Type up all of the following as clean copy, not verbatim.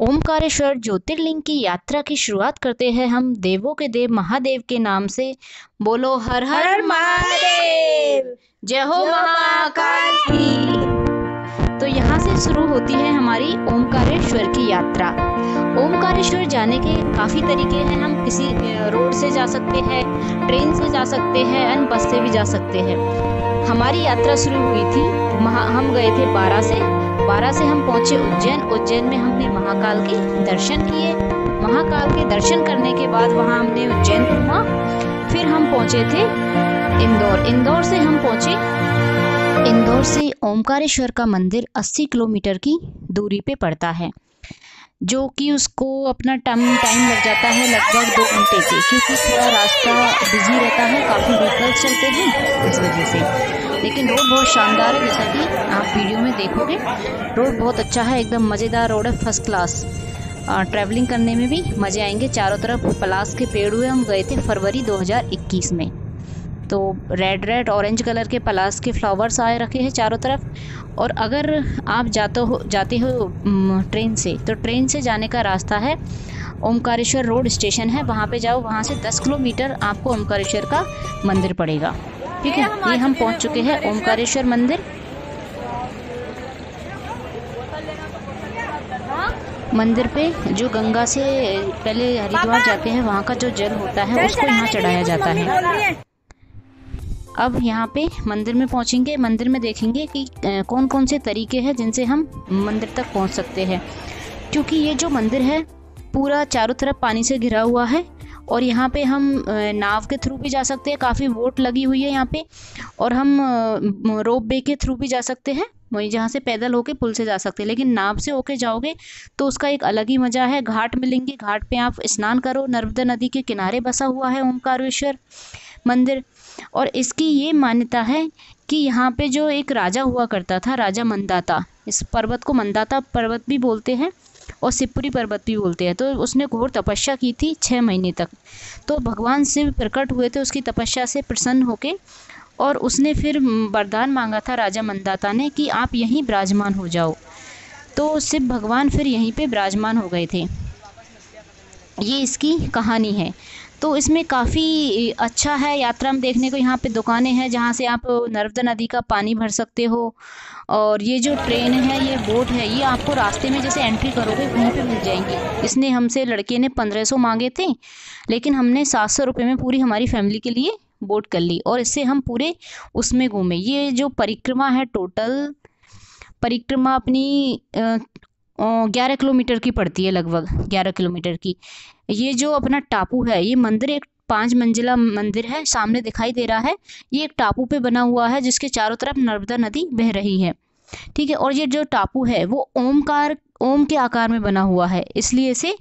ओमकारेश्वर ज्योतिर्लिंग की यात्रा की शुरुआत करते हैं हम देवों के देव महादेव के नाम से। बोलो हर हर हर महादेव, जय हो महाकाल की। तो यहाँ से शुरू होती है हमारी ओमकारेश्वर की यात्रा। ओमकारेश्वर जाने के काफ़ी तरीके हैं। हम किसी रोड से जा सकते हैं, ट्रेन से जा सकते हैं, अन्य बस से भी जा सकते हैं। हमारी यात्रा शुरू हुई थी, हम गए थे 12 से हम पहुँचे उज्जैन में हमने महाकाल के दर्शन किए। महाकाल के दर्शन करने के बाद वहाँ हमने उज्जैन घूमा। फिर हम पहुँचे थे इंदौर से हम पहुँचे। इंदौर से ओमकारेश्वर का मंदिर 80 किलोमीटर की दूरी पे पड़ता है, जो कि उसको अपना टाइम लग जाता है लगभग 2 घंटे के, क्योंकि थोड़ा रास्ता बिजी रहता है, काफ़ी व्हीकल्स चलते हैं इस वजह से। लेकिन रोड बहुत शानदार है, जैसा कि आप वीडियो में देखोगे। रोड बहुत अच्छा है, एकदम मज़ेदार रोड है, फर्स्ट क्लास। ट्रैवलिंग करने में भी मज़े आएंगे। चारों तरफ पलास के पेड़ हुए। हम गए थे फरवरी 2021 में। तो रेड ऑरेंज कलर के पलास के फ्लावर्स आए रखे हैं चारों तरफ। और अगर आप जाते हो ट्रेन से, तो ट्रेन से जाने का रास्ता है ओमकारेश्वर रोड स्टेशन है, वहाँ पे जाओ। वहाँ से 10 किलोमीटर आपको ओमकारेश्वर का मंदिर पड़ेगा। ठीक है, ये हम पहुँच चुके हैं ओमकारेश्वर मंदिर। मंदिर पे जो गंगा से पहले हरिद्वार जाते हैं, वहाँ का जो जल होता है उसको यहाँ चढ़ाया जाता है। अब यहाँ पे मंदिर में पहुँचेंगे। मंदिर में देखेंगे कि कौन कौन से तरीके हैं जिनसे हम मंदिर तक पहुँच सकते हैं, क्योंकि ये जो मंदिर है पूरा चारों तरफ पानी से घिरा हुआ है। और यहाँ पे हम नाव के थ्रू भी जा सकते हैं, काफ़ी बोट लगी हुई है यहाँ पे। और हम रोप वे के थ्रू भी जा सकते हैं, वहीं जहाँ से पैदल होके पुल से जा सकते हैं। लेकिन नाव से होके जाओगे तो उसका एक अलग ही मज़ा है। घाट मिलेंगे, घाट पे आप स्नान करो। नर्मदा नदी के किनारे बसा हुआ है ओमकारेश्वर मंदिर। और इसकी ये मान्यता है कि यहाँ पे जो एक राजा हुआ करता था, राजा मंदाता, इस पर्वत को मंदाता पर्वत भी बोलते हैं और शिवपुरी पर्वत भी बोलते हैं। तो उसने घोर तपस्या की थी 6 महीने तक। तो भगवान शिव प्रकट हुए थे उसकी तपस्या से प्रसन्न होके, और उसने फिर वरदान मांगा था राजा मंदाता ने कि आप यहीं विराजमान हो जाओ। तो शिव भगवान फिर यहीं पे विराजमान हो गए थे। ये इसकी कहानी है। तो इसमें काफ़ी अच्छा है यात्रा में देखने को। यहाँ पे दुकानें हैं जहाँ से आप नर्मदा नदी का पानी भर सकते हो। और ये जो ट्रेन है, ये बोट है, ये आपको रास्ते में जैसे एंट्री करोगे वहीं पे मिल जाएंगी। इसने हमसे, लड़के ने 1500 मांगे थे, लेकिन हमने 700 रुपये में पूरी हमारी फैमिली के लिए बोट कर ली। और इससे हम पूरे उसमें घूमे। ये जो परिक्रमा है, टोटल परिक्रमा अपनी 11 किलोमीटर की पड़ती है, लगभग 11 किलोमीटर की। ये जो अपना टापू है, ये मंदिर एक 5 मंजिला मंदिर है, सामने दिखाई दे रहा है। ये एक टापू पे बना हुआ है जिसके चारों तरफ नर्मदा नदी बह रही है। ठीक है, और ये जो टापू है वो ओम के आकार में बना हुआ है, इसलिए इसे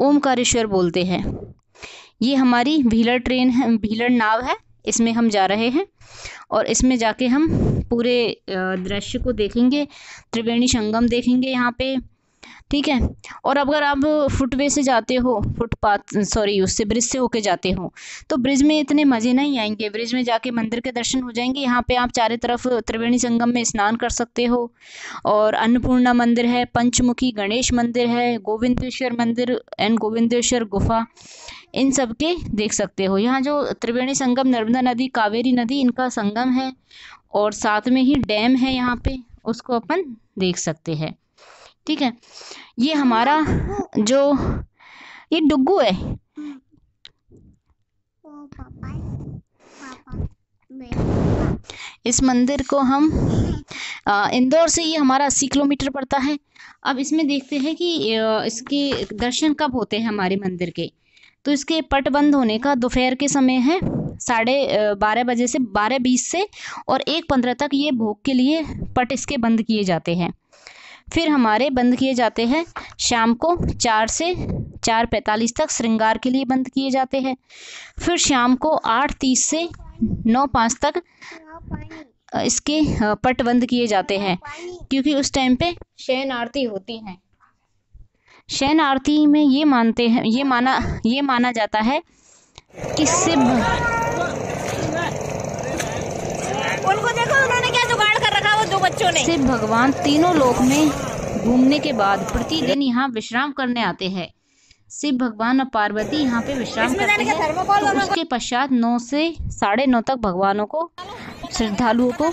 ओमकारेश्वर बोलते हैं। ये हमारी व्हीलर ट्रेन है, व्हीलर नाव है, इसमें हम जा रहे हैं। और इसमें जाके हम पूरे दृश्य को देखेंगे, त्रिवेणी संगम देखेंगे यहाँ पे। ठीक है, और अगर आप फुटवे से जाते हो, उससे ब्रिज से होके जाते हो, तो ब्रिज में इतने मज़े नहीं आएंगे। ब्रिज में जाके मंदिर के दर्शन हो जाएंगे। यहाँ पे आप चारों तरफ त्रिवेणी संगम में स्नान कर सकते हो। और अन्नपूर्णा मंदिर है, पंचमुखी गणेश मंदिर है, गोविंदेश्वर मंदिर एंड गोविंदेश्वर गुफा, इन सब के देख सकते हो। यहाँ जो त्रिवेणी संगम, नर्मदा नदी, कावेरी नदी, इनका संगम है। और साथ में ही डैम है यहाँ पे, उसको अपन देख सकते हैं। ठीक है, ये हमारा जो ये डुग्गू है, इस मंदिर को हम इंदौर से, ये हमारा 80 किलोमीटर पड़ता है। अब इसमें देखते हैं कि इसके दर्शन कब होते हैं हमारे मंदिर के। तो इसके पट बंद होने का दोपहर के समय है, 12:30 बजे से 12:20 से और 1:15 तक ये भोग के लिए पट इसके बंद किए जाते हैं। फिर हमारे बंद किए जाते हैं शाम को 4 से 4:45 तक, श्रृंगार के लिए बंद किए जाते हैं। फिर शाम को 8:30 से 9:05 तक इसके पट बंद किए जाते हैं, क्योंकि उस टाइम पे शयन आरती होती है। शयन आरती में ये माना जाता है कि उनको देखो उन्होंने क्या जुगाड़ कर रखा वो 2 बच्चों ने। शिव भगवान तीनों लोक में घूमने के बाद प्रतिदिन यहाँ विश्राम करने आते हैं। शिव भगवान और पार्वती यहाँ पे विश्राम करते हैं। तो उसके पश्चात 9 से 9:30 तक भगवानों को, श्रद्धालुओं को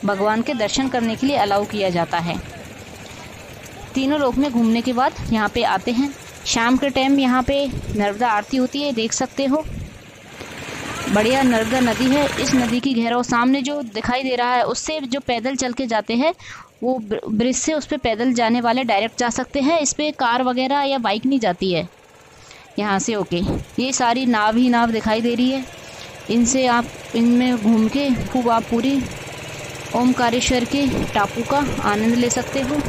भगवान के दर्शन करने के लिए अलाउ किया जाता है। तीनों लोक में घूमने के बाद यहाँ पे आते हैं। शाम के टाइम यहाँ पे नर्मदा आरती होती है, देख सकते हो। बढ़िया नर्मदा नदी है। इस नदी की गहराई सामने जो दिखाई दे रहा है, उससे जो पैदल चल के जाते हैं वो ब्रिज से, उस पे पैदल जाने वाले डायरेक्ट जा सकते हैं। इस पे कार वगैरह या बाइक नहीं जाती है यहाँ से होके। ये सारी नाव ही नाव दिखाई दे रही है। इनसे आप इनमें घूम के खूब आप पूरी ओमकारेश्वर के टापू का आनंद ले सकते हो।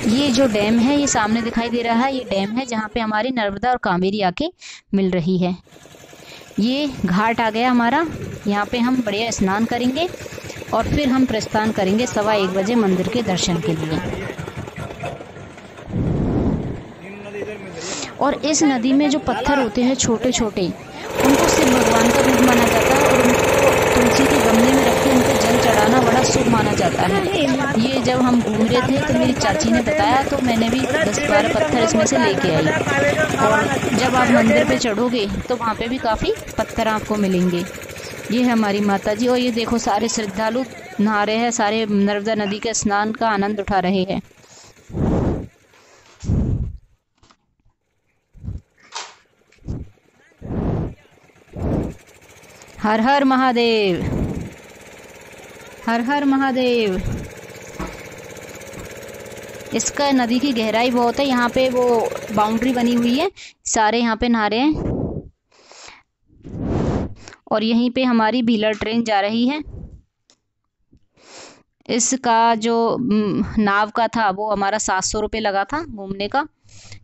ये जो डैम है, ये सामने दिखाई दे रहा है, ये डैम है जहाँ पे हमारी नर्मदा और कावेरी आके मिल रही है। ये घाट आ गया हमारा। यहाँ पे हम बढ़िया स्नान करेंगे और फिर हम प्रस्थान करेंगे 1:15 बजे मंदिर के दर्शन के लिए। और इस नदी में जो पत्थर होते हैं छोटे छोटे, उनको शिव भगवान का रूप माना जाता है और उनको तुलसी के गमले में रख के उनको जल चढ़ाना बड़ा शुभ माना जाता है। ये जब हम घूम रहे थे तो मेरी चाची ने बताया, तो मैंने भी 10-12 पत्थर इसमें से लेके आई। और जब आप मंदिर पे चढ़ोगे तो वहाँ पे भी काफ़ी पत्थर आपको मिलेंगे। ये है हमारी माता जी। और ये देखो सारे श्रद्धालु नहा रहे हैं, सारे नर्मदा नदी के स्नान का आनंद उठा रहे हैं। हर हर महादेव, हर हर महादेव। इसका नदी की गहराई बहुत है। यहाँ पे वो बाउंड्री बनी हुई है, सारे यहाँ पे नहा रहे हैं। और यहीं पे हमारी व्हीलर ट्रेन जा रही है। इसका जो नाव का था वो हमारा 700 रुपये लगा था घूमने का।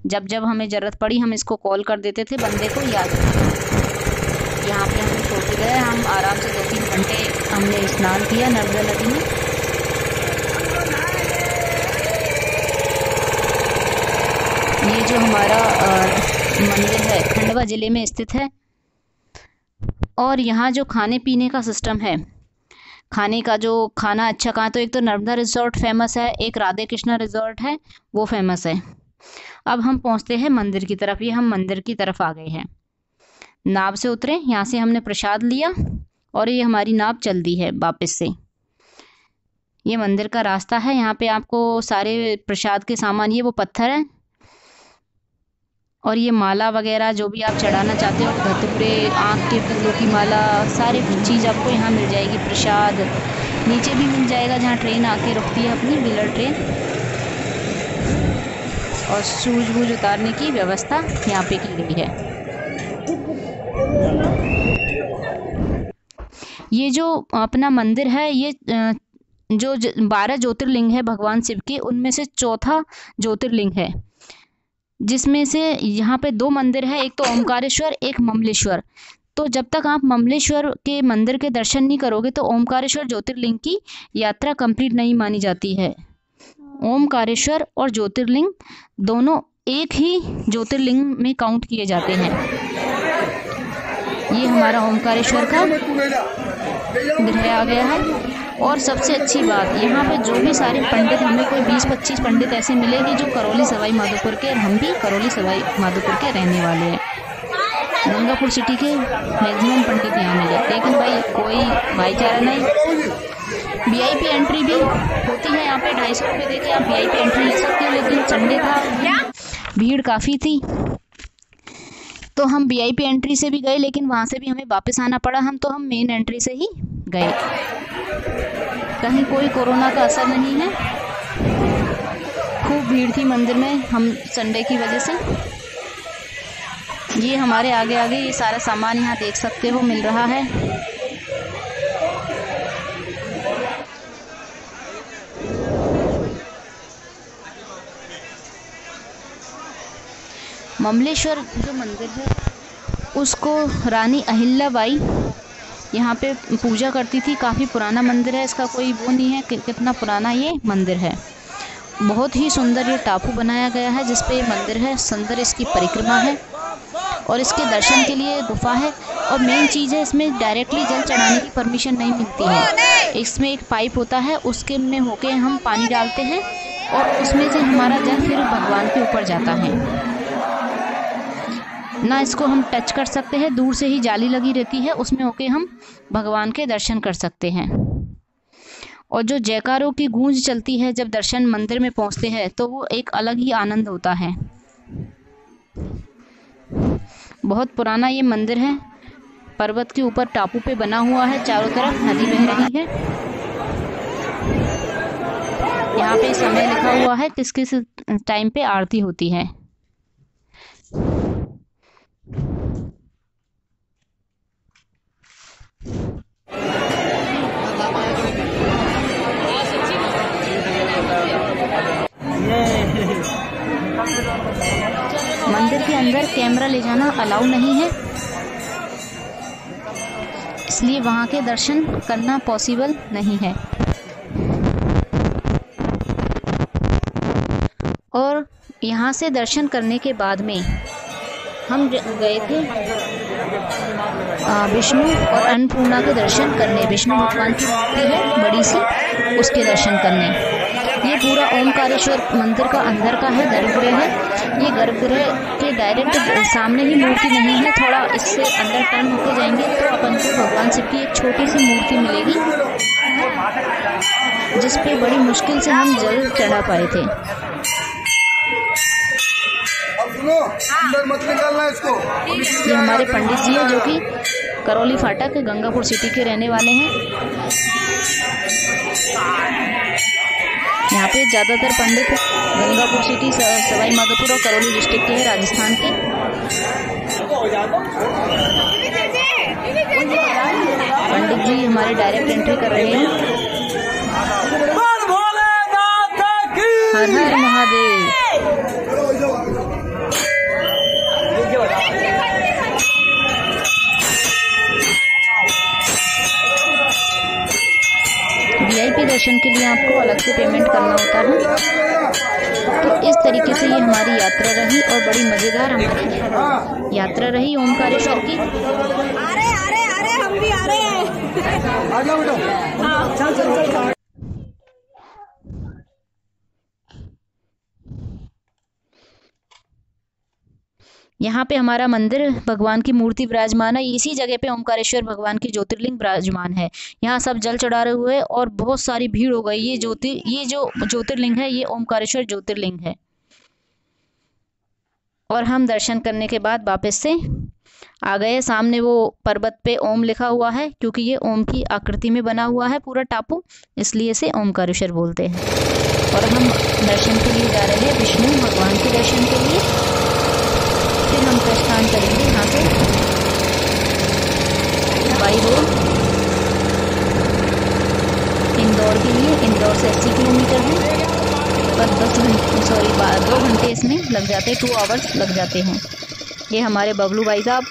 जब जब हमें ज़रूरत पड़ी हम इसको कॉल कर देते थे बंदे को, याद। यहाँ पे हम छोड़ के गए। हम आराम से 2-3 घंटे हमने स्नान किया नर्मदा नदी में। ये जो हमारा मंदिर है खंडवा ज़िले में स्थित है। और यहाँ जो खाने पीने का सिस्टम है, खाने का जो खाना अच्छा कहाँ, तो एक तो नर्मदा रिजॉर्ट फेमस है, एक राधे कृष्णा रिजॉर्ट है, वो फेमस है। अब हम पहुँचते हैं मंदिर की तरफ। ये हम मंदिर की तरफ आ गए हैं। नाव से उतरे, यहाँ से हमने प्रसाद लिया और ये हमारी नाव चल दी है वापस से। ये मंदिर का रास्ता है। यहाँ पे आपको सारे प्रसाद के सामान, ये वो पत्थर है और ये माला वगैरह जो भी आप चढ़ाना चाहते हो, धतूरे, आँख के फूलों की माला, सारी चीज़ आपको यहाँ मिल जाएगी। प्रसाद नीचे भी मिल जाएगा जहाँ ट्रेन आके रुकती है अपनी व्हीलर ट्रेन। और सूझ बूझ उतारने की व्यवस्था यहाँ पे की गई है। ये जो अपना मंदिर है, ये जो 12 ज्योतिर्लिंग है भगवान शिव के, उनमें से चौथा ज्योतिर्लिंग है, जिसमें से यहाँ पे 2 मंदिर है, एक तो ओमकारेश्वर, एक ममलेश्वर। तो जब तक आप ममलेश्वर के मंदिर के दर्शन नहीं करोगे तो ओमकारेश्वर ज्योतिर्लिंग की यात्रा कंप्लीट नहीं मानी जाती है। ओमकारेश्वर और ज्योतिर्लिंग दोनों एक ही ज्योतिर्लिंग में काउंट किए जाते हैं। ये हमारा ओमकारेश्वर का ग्रह आ गया है। और सबसे अच्छी बात, यहाँ पे जो भी सारे पंडित, हमें कोई 20-25 पंडित ऐसे मिलेंगे जो करौली सवाई माधोपुर के, और हम भी करौली सवाई माधोपुर के रहने वाले हैं। गंगापुर सिटी के मैक्सिमम पंडित यहाँ मिले, लेकिन भाई कोई भाईचारा नहीं। VIP एंट्री भी होती है यहाँ पे, 250 रुपये देके आप VIP एंट्री ले सकते हो। लेकिन संडे था, भीड़ काफ़ी थी, तो हम VIP एंट्री से भी गए, लेकिन वहाँ से भी हमें वापस आना पड़ा। हम मेन एंट्री से ही गए। कहीं कोई कोरोना का असर नहीं है। खूब भीड़ थी मंदिर में, हम संडे की वजह से। ये हमारे आगे आगे ये सारा सामान यहाँ देख सकते हो मिल रहा है। ममलेश्वर जो मंदिर है उसको रानी अहिल्याबाई यहाँ पे पूजा करती थी। काफ़ी पुराना मंदिर है, इसका कोई वो नहीं है कि कितना पुराना ये मंदिर है। बहुत ही सुंदर ये टापू बनाया गया है जिस पे ये मंदिर है। सुंदर इसकी परिक्रमा है और इसके दर्शन के लिए गुफा है। और मेन चीज़ है, इसमें डायरेक्टली जल चढ़ाने की परमिशन नहीं मिलती है। इसमें एक पाइप होता है, उसके में होके हम पानी डालते हैं और उसमें से हमारा जल फिर भगवान के ऊपर जाता है। ना इसको हम टच कर सकते हैं, दूर से ही जाली लगी रहती है, उसमें होके हम भगवान के दर्शन कर सकते हैं। और जो जयकारों की गूंज चलती है जब दर्शन मंदिर में पहुंचते हैं तो वो एक अलग ही आनंद होता है। बहुत पुराना ये मंदिर है, पर्वत के ऊपर टापू पे बना हुआ है, चारों तरफ नदी बह रही है। यहाँ पे समय लिखा हुआ है किस किस टाइम पे आरती होती है। मंदिर के अंदर कैमरा ले जाना अलाउ नहीं है, इसलिए वहाँ के दर्शन करना पॉसिबल नहीं है। और यहाँ से दर्शन करने के बाद में हम गए थे विष्णु और अन्नपूर्णा के दर्शन करने। विष्णु भगवान की मूर्ति है बड़ी सी, उसके दर्शन करने। ये पूरा ओमकारेश्वर मंदिर का अंदर का है, गर्भगृह है। ये गर्भगृह के डायरेक्ट सामने ही मूर्ति नहीं है, थोड़ा इससे अंदर टर्न होके जाएंगे तो अपन को भगवान शिव की एक छोटी सी मूर्ति मिलेगी जिस पे बड़ी मुश्किल से हम जल चढ़ा पाए थे। ये हमारे पंडित जी हैं जो कि करौली फाटक गंगापुर सिटी के रहने वाले हैं। यहाँ पे ज़्यादातर पंडित गंगापुर सिटी, सवाई माधोपुर और करौली डिस्ट्रिक्ट के हैं, राजस्थान के। पंडित जी हमारे डायरेक्ट एंट्री कर रहे हैं। हर हर महादेव। वीआईपी दर्शन के लिए आपको अलग से पेमेंट करना होता है। तो इस तरीके से ये हमारी यात्रा रही और बड़ी मज़ेदार हमारी यात्रा रही ओमकारेश्वर की। हम भी आ रहे हैं। यहाँ पे हमारा मंदिर, भगवान की मूर्ति विराजमान है। इसी जगह पे ओमकारेश्वर भगवान की ज्योतिर्लिंग विराजमान है। यहाँ सब जल चढ़ा रहे हुए और बहुत सारी भीड़ हो गई। ये जो ज्योतिर्लिंग है ये ओमकारेश्वर ज्योतिर्लिंग है। और हम दर्शन करने के बाद वापस से आ गए। सामने वो पर्वत पे ओम लिखा हुआ है क्योंकि ये ओम की आकृति में बना हुआ है पूरा टापू, इसलिए इसे ओमकारेश्वर बोलते हैं। और हम दर्शन के लिए जा रहे हैं विष्णु भगवान के दर्शन के लिए। फिर हम प्रस्थान करेंगे यहाँ से बाई रोड इंदौर के लिए। इंदौर से 80 किलोमीटर है पर 2 घंटे इसमें लग जाते हैं, 2 आवर्स लग जाते हैं। ये हमारे बबलू भाई साहब,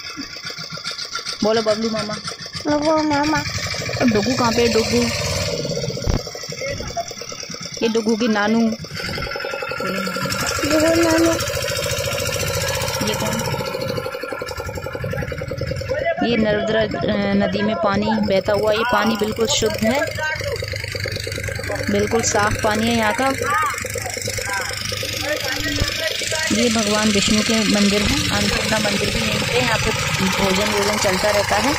बोलो बबलू मामा। बबलू मामा। और डुगू कहाँ पे? डुगू, ये डुगू की नानू। ये कौन? ये नर्मदा नदी में पानी बहता हुआ, ये पानी बिल्कुल शुद्ध है, बिल्कुल साफ पानी है यहाँ का। ये भगवान विष्णु के मंदिर है, अन्नपूर्णा मंदिर भी यहीं पे। यहाँ पे भोजन चलता रहता है।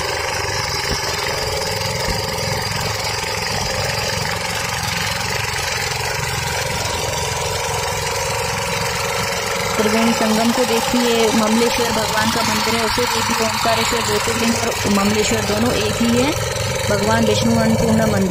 त्रिवेणी संगम को देखिए, ममलेश्वर भगवान का मंदिर है, उसे देखिए। ओमकारेश्वर ज्योतिर्लिंग और ममलेश्वर दोनों एक ही है। भगवान विष्णु अन्नपूर्णा मंदिर।